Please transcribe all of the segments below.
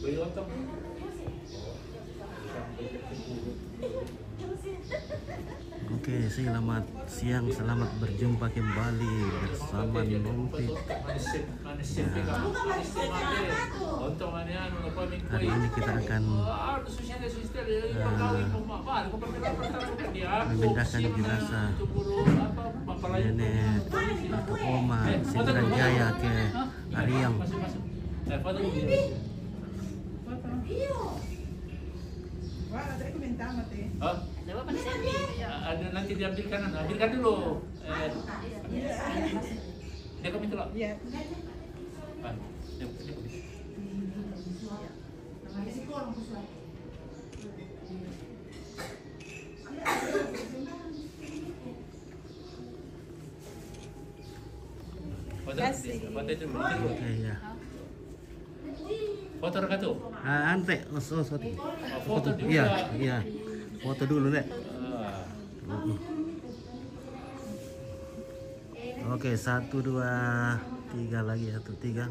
Oke, selamat siang, selamat berjumpa kembali bersama Numpit. Hari ini kita akan memindahkan jenazah nenek atau Oma Sembilan Jaya ke Ariang. Ada nanti diambilkan, ambilkan dulu. Dia kami tolak. Iya. Foto rekatu. Ante, foto. Iya. Foto dulu, Dek. Oke, 1, 2, 3 lagi, 1, 3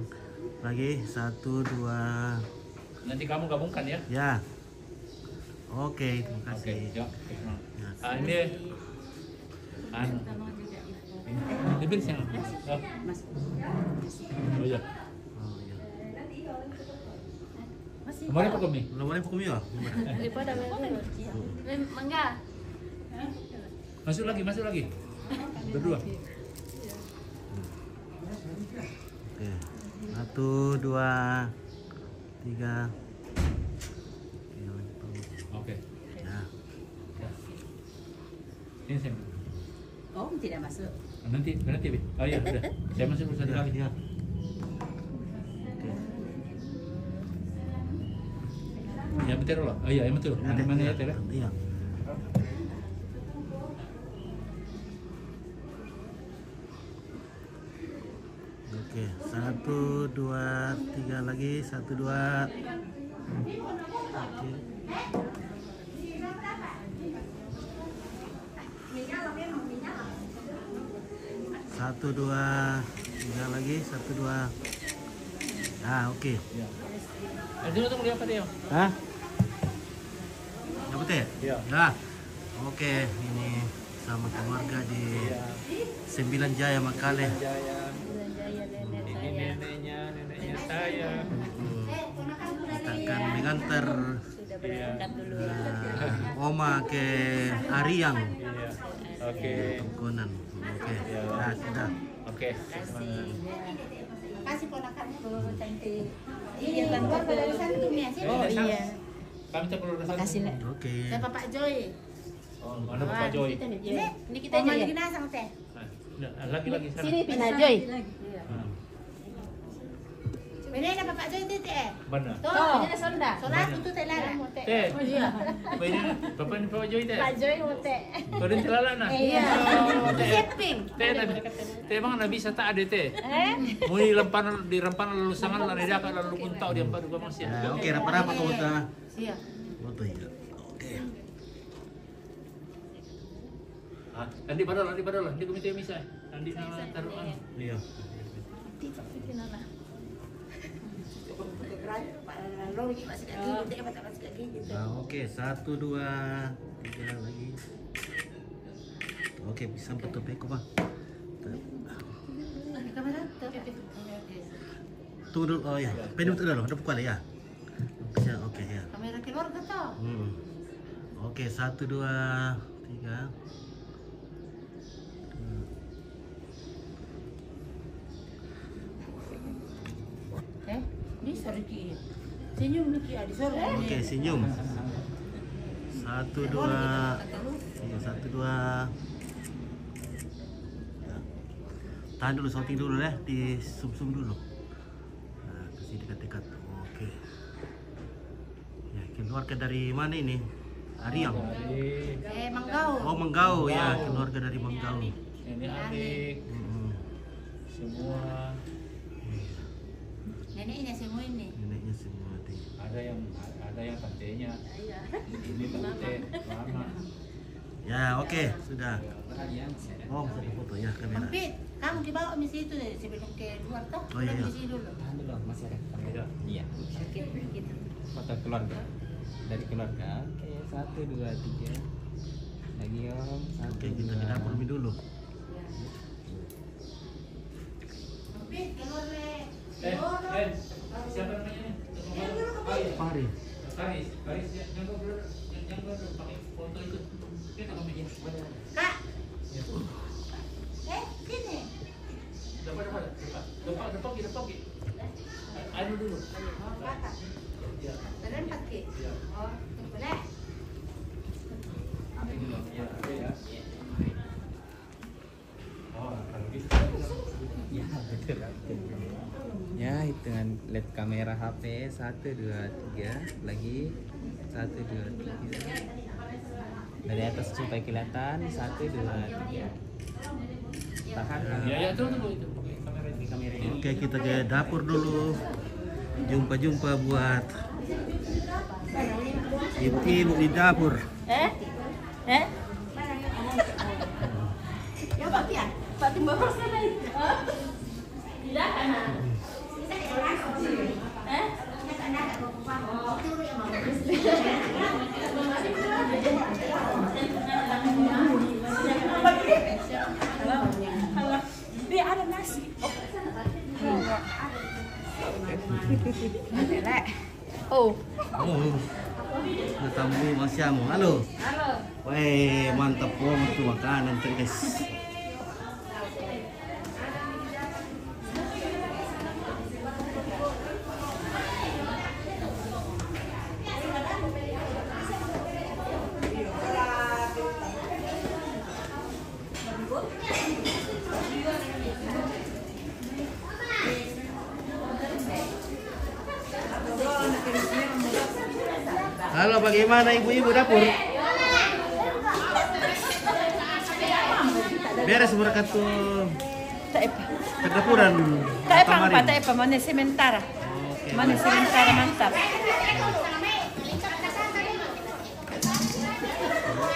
lagi, 1, 2. Nanti kamu gabungkan ya? Ya. Oke, terima kasih. Oke, ya. Ini lebih siang. Oh iya. Kemarin apa kami? Kemarin kami ya? Mangga. Masuk lagi. Berdua. Oke. 1, 2, 3. Oke. Ya. Ini saya. Oh, tidak masuk. Nanti. Oh iya, udah. Saya masuk satu kali. Ya. Ya betul loh. Oh iya, betul. Mana ya, Teh? Iya. Oke, 1, 2, 3 lagi, 1, 2. Oke. 1, 2, 3 lagi, 1, 2. Ah, oke. Ya. Dulu tunggu apa dia? Hah? Dapat ya? Iya. Nah, oke, ini sama keluarga di Sembilan Jaya Makale. Ini neneknya saya. Kita akan mengantar Sudah berangkat dulu. Oma ke Ariang. Iya. Oke. Tongkonan. Oke. Nah, sudah. Oke. Kasih ponakanku cantik. Iya, keluar dari santum ya sih. Oh iya. Kami tak perlu rasa. Makasih, Nek. Oke. Saya Bapak Joy. Oh, mana Bapak Joy? Ini kita aja ya. Teh. Lagi sana. Sini Pina Joy. Ini ada Bapak Joy itu teh. Mana? Tuh, ini ada sonda. Solat itu teh lara. Teh. Iya. Bapak ini Bapak Joy teh. Pak Joy mau teh. Kau dan celana. Iya. Oh, teh. Shipping. Teh emang nabi sata ada teh. Mau di rempan lalu sangan lalu dia lalu untau dia empat juga masih. Ya, oke, apa-apa kau udah. Iya. Foto ya. Oke. Nanti padahal, nanti komite misal. Nanti nama taruhan. Iya. Nah, oke, 1, 2, 3 lagi. Oke, bisa foto peko, Bang. Tunggu dulu. Oh ya, penuh dulu, ada buku ya. Bisa, oke ya. Kamera keluarga toh. Oke, 1, 2, 3. Ini soriki. Senyum Niki di sore. Oke, senyum. 1, 2. Iya, 1, 2. Ya. Tahan dulu, sorting dulu ya, di zoom dulu. Nah, kasih dekat-dekat. Oke. Ya, keluarga dari mana ini? Ariang. Manggau. Oh, Manggau ya, keluarga dari Manggau. Ini adik. Semua. Neneknya semua ini. Neneknya semua deh. Ada yang tantenya. Ini tante, mama. Ya, oke, sudah. Oh, satu foto ya, kamera. Mampit, kamu dibawa di situ deh sebelum ke luar toh. Oh, iya. Di sini dulu. Masih ada kamera. Iya. Oke, gitu. foto keluarga dari keluarga. Oke, 1 2 3. Lagi Om. 1 Oke, kita ke dapur dulu. Siapa namanya? Pari. Paris, yang pakai foto itu. Dia tengok meja. Kak. Sini. Depan. Anu dulu. Oh, kakak. Kalian pakai. Oh, boleh. Ya, hitungan lihat kamera HP 1 2 3. Lagi 1 2 3. Dari atas supaya kelihatan 1 2 3. Tahan. Ya, tunggu itu. Pakai kamera ini. Kamera ini. Oke, kita ke dapur dulu. Jumpa buat ibu-ibu di dapur. Eh? Ya, Pak Kian. Pak Timbo sana. Tidak kana. Eh? Dia ada nasi. Oh. Oh, ketemu Mas Yamu. Halo. Halo. Weh, mantap banget tuh makanan tuh guys. Halo, bagaimana ibu-ibu dapur? Beres mereka tuh kedapuran. Tak apa, mana sementara. Oke. Mana sementara mantap.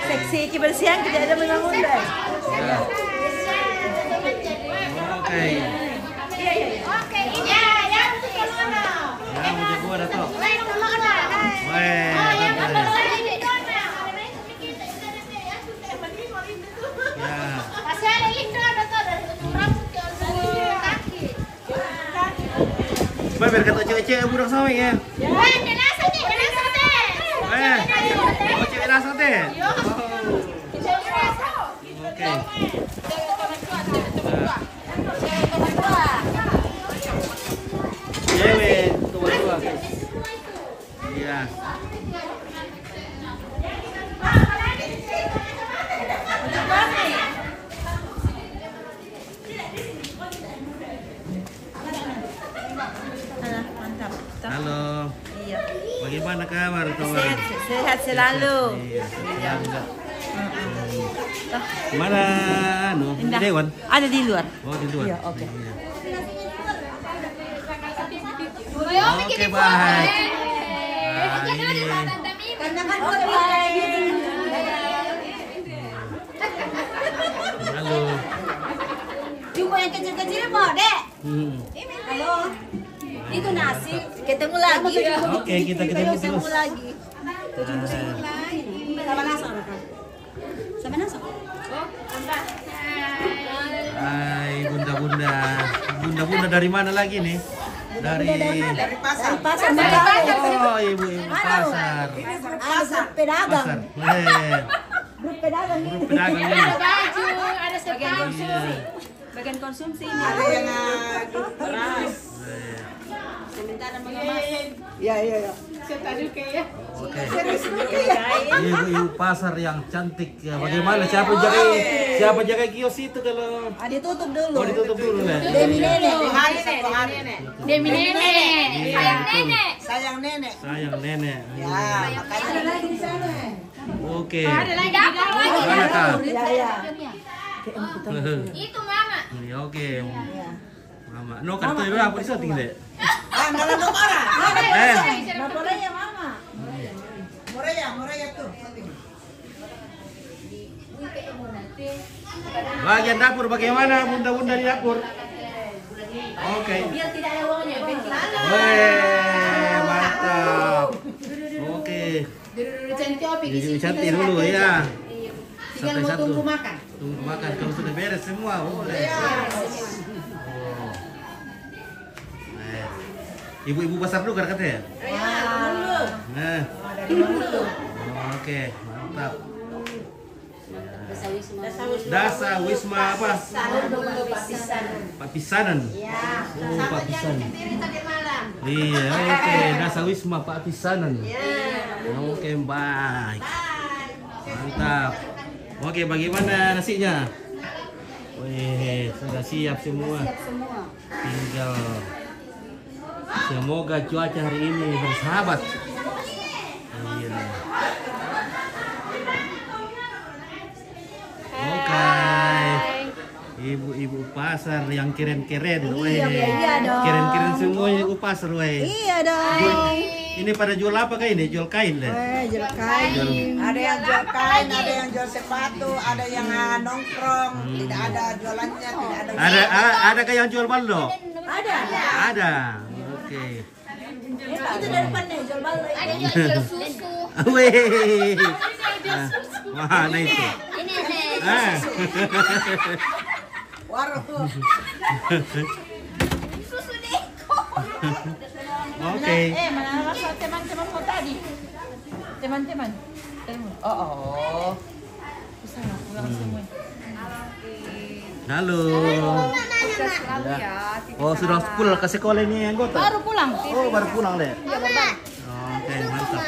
Seksi kebersihan tidak ada menang-menang. Ya. Oke. Oke, ini ya, untuk mana? Ya, mau jago ada toh. Lain mana? Weh, mantap ya. Ya. Biar kata cewek-cewek budak sama ya. Oh, cewek rasa teh. Oke. Cewek tua-tua guys. Iya. Mantap. Halo. Iya. Bagaimana kabar kawan? Sehat selalu. Iya, sehat juga. Mana anu? Di Indah. Dewan? Ada di luar. Oh, di luar. Iya, oke. Iya. Oke, baik. Karena kan Halo. cuma yang kecil-kecil mau, Dek. Halo. Itu nasi. Ketemu lagi. Oke, kita ketemu terus. lagi. Sama nasi. Sama nasi. Hai, bunda-bunda. Bunda-bunda dari mana lagi nih? Dari Pasar. Oh, ibu-ibu pasar. Pasar pedagang. Pasar. Weh, Grup pedagang grup pedagang ini. Baju, ada sepatu. Iya. Bagian konsumsi ini. Ada yang beras. Weh. Sementara mengemas. Iya. Oke. Ibu-ibu pasar yang cantik ya. Bagaimana siapa jaga kios itu kalau Ditutup dulu. oh ditutup dulu ya? Demi nenek. Demi nenek. Iya, betul. Sayang nenek. Sayang nenek. Ya, makanya Oke. Dapur lagi. Mana kak? Ya. Itu mama. Ya, oke. Mama, no kartu itu apa sih tinggal? dalam orang. Laporannya mama. Moraya tuh. Bagian dapur bagaimana bunda-bunda di dapur? Oke. Biar tidak ada uangnya. Weh, mantap. Cantik dulu ya. Tinggal Sampai mau satu. tunggu makan. Tunggu makan kalau sudah beres semua boleh. Oh. Ibu-ibu pasar dulu katanya. Dulu. Nah. Dari dulu. Oke, mantap. Dasa Dasa Wisma apa? Pak Pisanan. Ya. Oh, Pak Pisanan. Sendiri tadi malam. Iya, oke. Dasa Wisma Pak Pisanan. Ya. Oke, baik. Mantap. Oke, bagaimana nasinya? Wih, sudah siap semua. Tinggal semoga cuaca hari ini bersahabat. Iya. Oke. Ibu-ibu pasar yang keren-keren, weh. iya dong. Keren-keren semuanya ibu pasar, weh. Iya dong. Ini pada jual apa kah ini? Jual kain deh. Jual kain. Ada yang jual kain, ada yang jual sepatu, ada yang nongkrong, tidak ada jualannya, tidak ada. Ada kah yang jual baldo? Ada. Ada. Oke. Itu dari depannya jual balai. Ada jual susu. Wih. Mana itu? Ini nih. Ah. Warung. Susu Deko. Oke. Mana rasa teman-teman kau tadi? Teman-teman. Oh. Sana pulang semua. Halo. Oh, sudah pulang ke sekolah ini anggota? Baru pulang. Oh, baru pulang deh. Oke, mantap.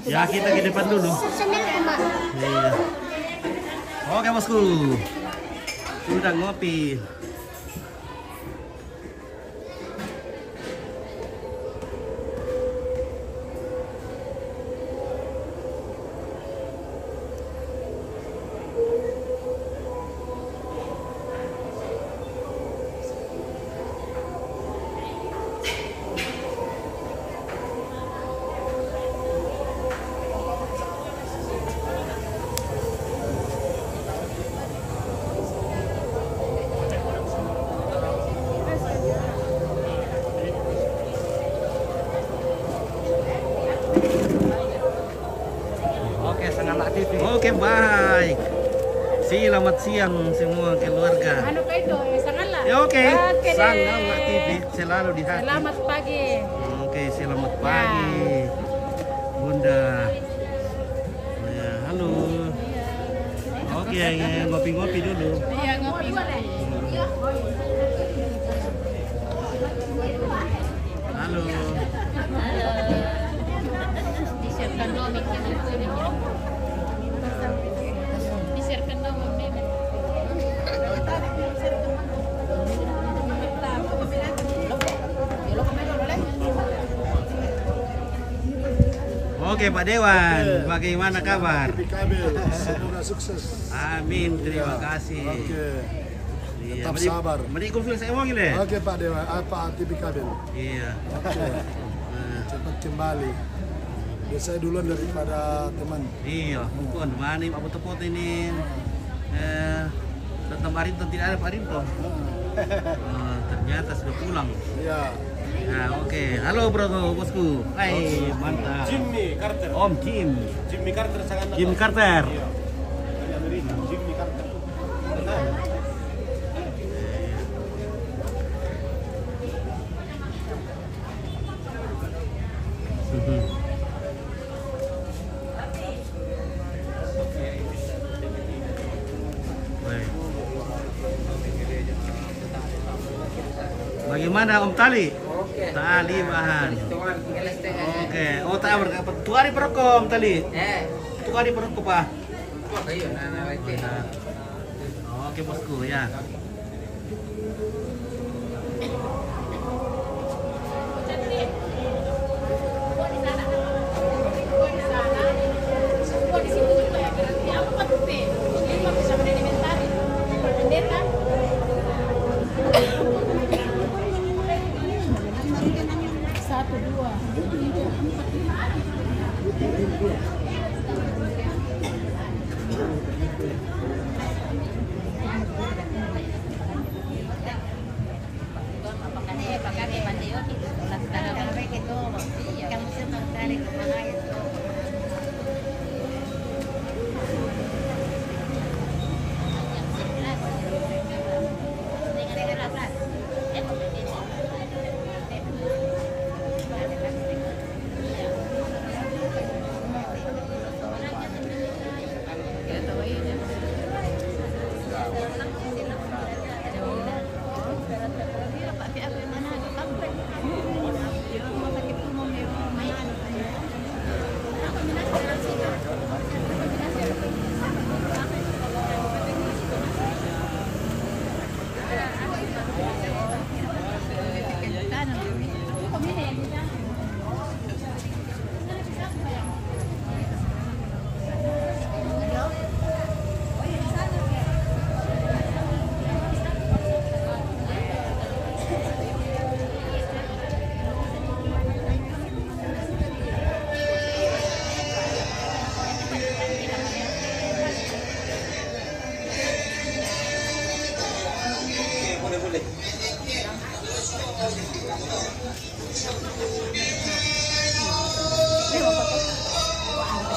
Ya, kita ke depan dulu. Iya. Oke, bosku. Sudah ngopi. Oke, sangat aktif. Oke, baik. Selamat siang semua keluarga. Anu kah itu? Sangatlah. Ya, oke. Oke deh. Sangat aktif selalu di hati. Selamat pagi. Oke, selamat pagi. Bunda. Ya, halo. Oke, ya, ngopi-ngopi dulu. Iya ngopi. Halo. Disiapkan nomik yang itu nih. Disiapkan nomik nih. Oke, Pak Dewan, bagaimana kabar? Kabel, semoga sukses. Amin, terima kasih. Oke, Iya, tetap sabar. Mending film saya mau gini. Oke Pak Dewa, apa TV Kabel? Iya. Oke, cepat kembali. Biasanya duluan daripada teman. Iya, bukan mana Pak Tepot ini. Tentang Arinto tidak ada Pak Arinto. Ternyata sudah pulang. Iya. Nah, oke. Halo bro, bosku. Hai, mantap. Jimmy Carter. Om Jim. Jimmy Carter sangat Jim Carter. dari Amerika. Jimmy Carter. Baik. Bagaimana Om Tali? Tali bahan. Oke. Oh, tak berapa? Tukari perkom Tali. Tukari perkom Pak. Oke bosku ya.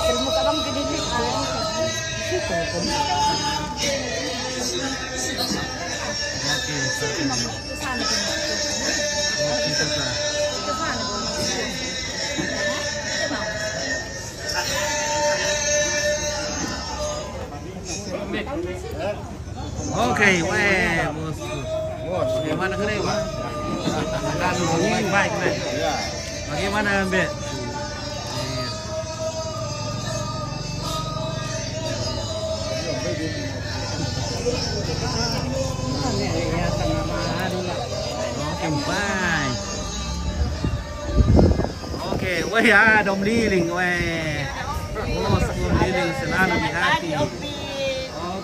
Ilmu ka bang gini Oke, oke, weh, bos. Bagaimana keren, Pak? Baik, baik. Bagaimana, Mbak? Oke, baik. Oke, weh ya, dom liling, weh. Oh, sebelum liling selalu di hati.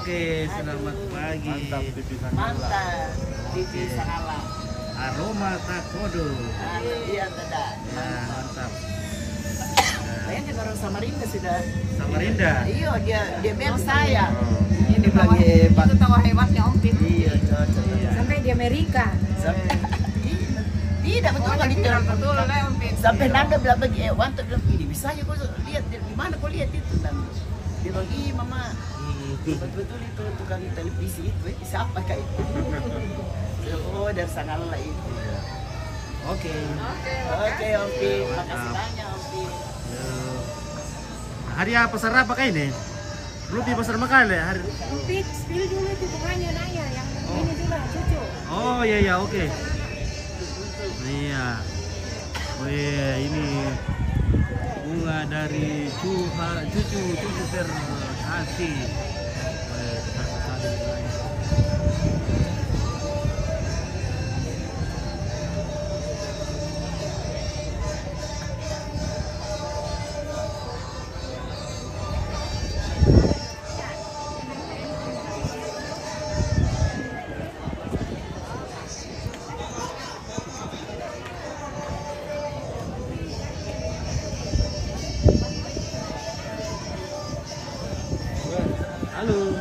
Oke, selamat pagi. Mantap. Bibi Sangala. Aroma Takodo. Iya, tidak. Nah, mantap. Kayaknya orang Samarinda sudah. Samarinda. Iya, dia bilang saya. Ini bagi itu tahu hebatnya Om Pit. Iya, cocok. Sampai di Amerika. Tidak betul kali itu. Betul lah Om Pit. Sampai Nanda bilang bagi Wanto bilang ini bisa aja kau lihat di mana kau lihat itu Nanda. Dia bagi mama. Betul-betul itu tukang televisi itu siapa kayak itu? Oh, dari Sangala itu. Oke. Oke, Om Pit. Makasih banyak Om Pit. Hari apa pasar apa kayak ini? Belum di pasar Makale hari. Om Pit, spill dulu itu bunganya Naya yang ini dulu cucu. Oh iya oke. Iya. Wih, ini bunga dari cucu terkasih. Halo.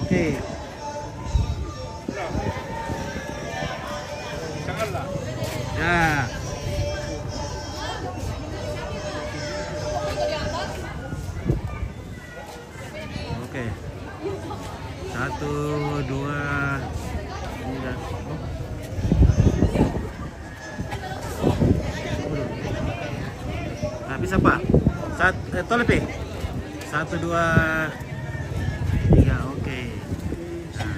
Oke. Ya. Oke. 1, 2, 3. Nah, bisa Pak? Tolepe. 1, 2, 3, oke. Nah,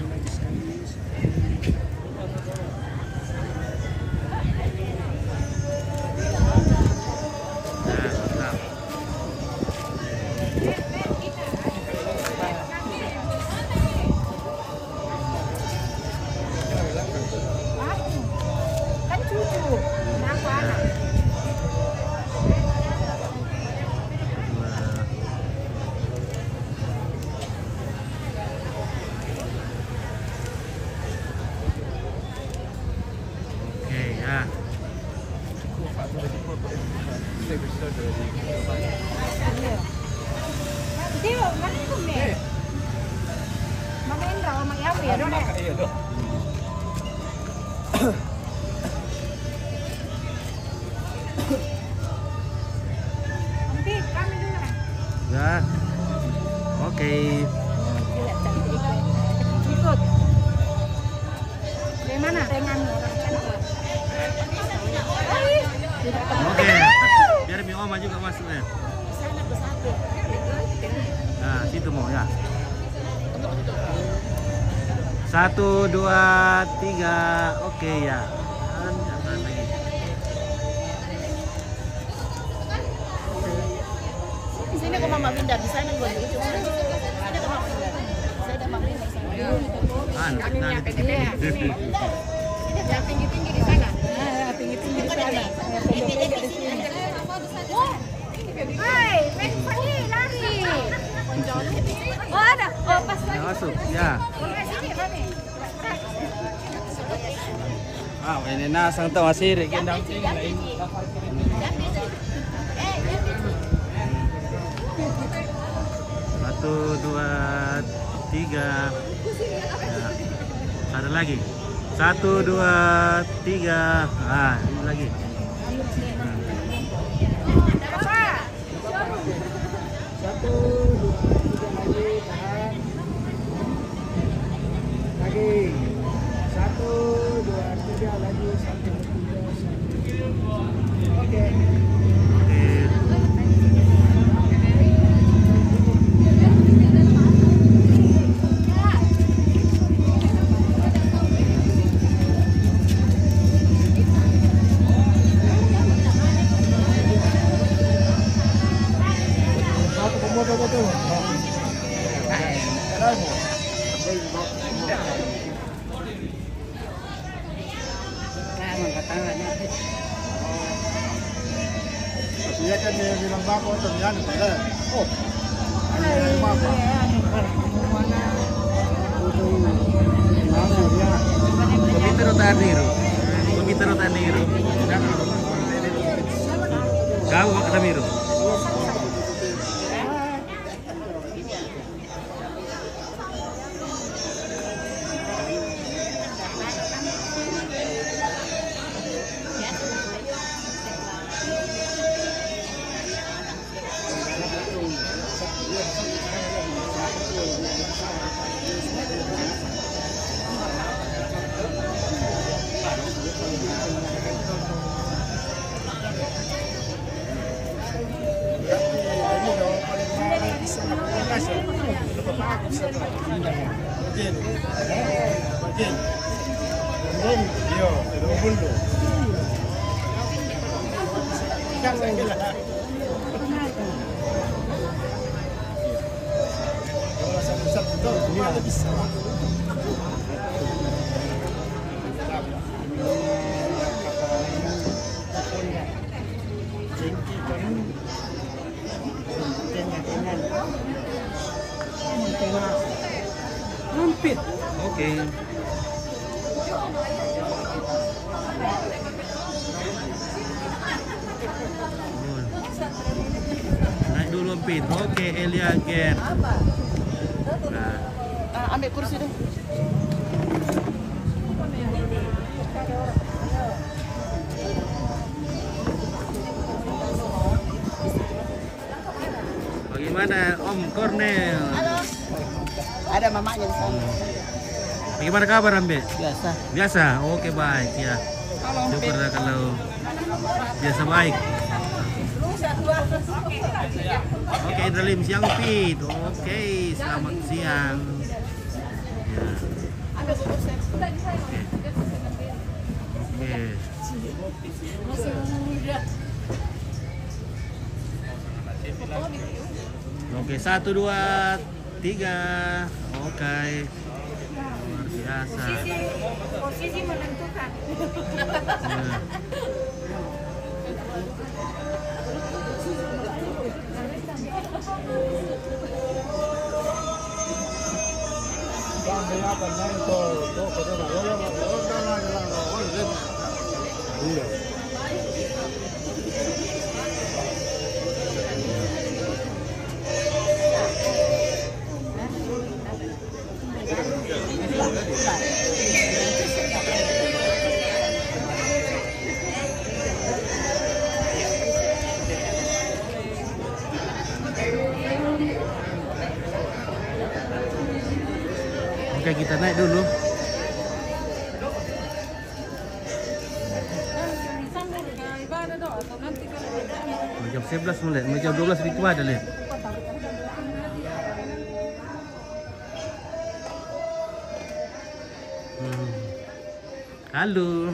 mantap. Kan cucu. Kenapa anak? Oke ya. Nanti mana itu nih? Mama Indra, Mama Yawi ya dong. Nanti kami dulu. Ya. Oke. Lihat cantik. Ikut. Dari mana? Dengan orang cantik. Oke. Biar Mi Oma juga masuk ya. Nah, situ mau ya. 1, 2, 3. Oke ya. Jangan lagi. Di sini ke Mama Winda, di sana gue gitu. Sini ke Mama Winda. Saya ada Mama Winda di sana. Nah, Yang tinggi-tinggi di sana. Tinggi-tinggi di sana. Hai, pergi lari. Oh ada, oh pas lagi. masuk ya. Ah, ini nasang tahu asir gendang. 1, 2, 3. Nah, ada lagi. 1, 2, 3. Ah, ini lagi. Oke. Dia kan dia bilang bapak ternyata kan. Oh. Ini bapak. Komputer Taniro. Komputer Taniro. Kau Pak Taniro. Mampit. Oke. Naik dulu Pit. Oke, Elia Gen. Nah, Ambil kursi deh. bagaimana Om Cornel? Halo. Ada mamanya di sana. Bagaimana kabar Ambe? Biasa. Biasa? Oke baik ya. Syukur kalau biasa baik. Oke, Indralim siang Pit. Oke, selamat siang. Ya. Oke. Oke, 1, 2, 3. Oke. Luar biasa. Posisi menentukan. Ya. Oke, kita naik dulu. Jam 11 mulai, jam 12 itu ada lihat. Halo.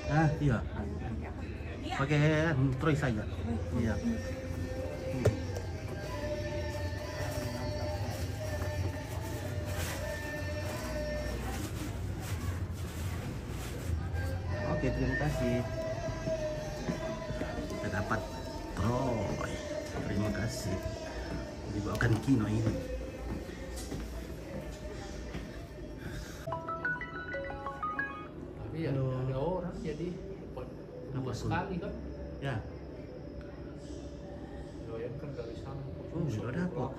Ah, iya. Pakai Troy saja. Iya. Oke, terima kasih. Kita dapat Troy. Terima kasih. Dibawakan Kino ini. Tapi ya ada orang jadi dua sekali kan. Ya. Doyan kan dari sana. Oh, sudah dapat.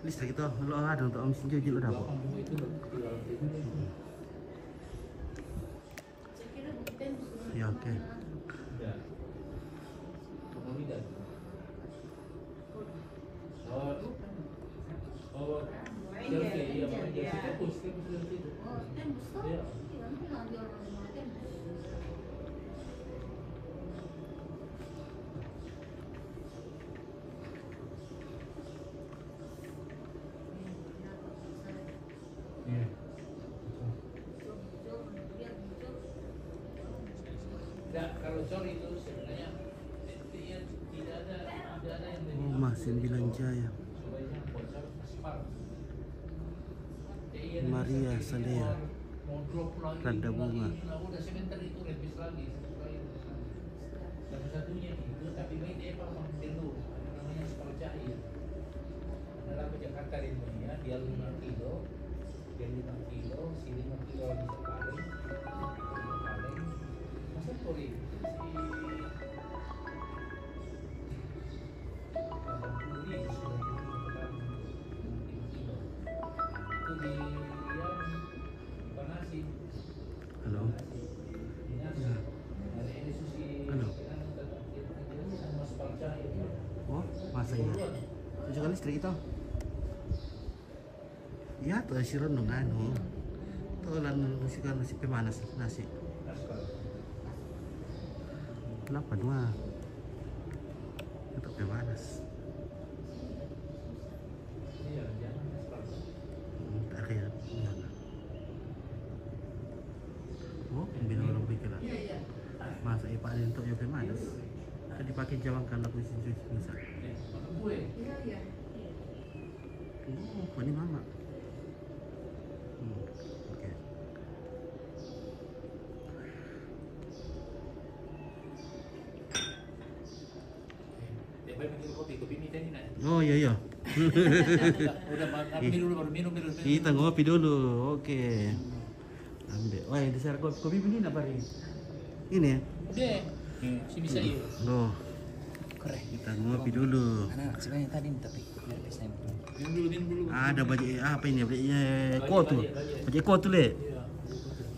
listrik itu lo ada untuk mesin cuci lo dapat. Ya oke. Kalau sorry itu sebenarnya tidak ada yang Rumah 9 Jaya. Maria Salea. Rada bunga. Udah sebentar itu revisi lagi. Satu satunya itu tapi baik dia memang perlu namanya sekolah cair. Adalah ke Jakarta di dunia dia 5 kilo, si 5 kilo lagi sekali. Masa sorry Halo. Halo. Oh, masa ya? Tunjukkan listrik itu. Iya tuh si renung anu. Tuh lan musikan nasi pemanas nasi. Kenapa dua? Itu pemanas. Tak kayak gimana? Oh, bina orang pikiran. Masa ipa ada untuk yang pemanas? Tadi pakai jawang kan aku mesin cuci bisa. Oh, ini mama. Oke. Oh iya. Udah minum dulu baru minum. Kita ngopi dulu. Oke. Ambil. Wah, di sana kopi begini apa ini? Ini ya? Udah. Si bisa ya. Loh. Kita ngopi dulu. Anak sebenarnya tadi tapi biar bisa Minum dulu. Ada baju apa ini? Kotu. Baju kotu le.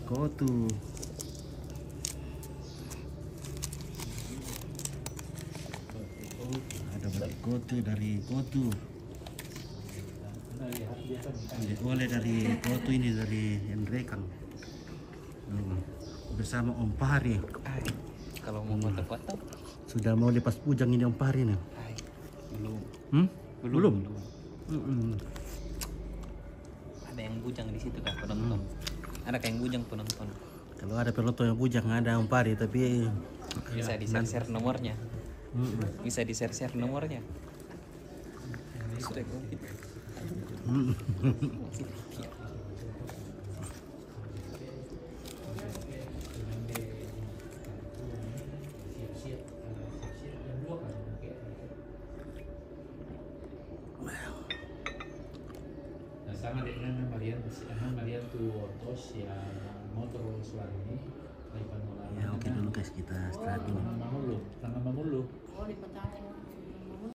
Kotu. Ada baju kotu dari kotu. Oleh dari kotu ini dari Hendrekang. Bersama Om Pari. kalau mau foto-foto Sudah mau lepas bujang ini Om Pari nih. belum. Belum. Ada yang bujang di situ kan penonton. Ada kayak yang bujang penonton. Kalau ada penonton yang bujang ada Om Pari tapi Bisa di-share nomornya. Bisa di-share nomornya. Sudah covid. Sama dengan Marian tuh Otos yang motor suami Ya oke dulu guys kita istirahat dulu. Tangan Mamulu. Oh, di petani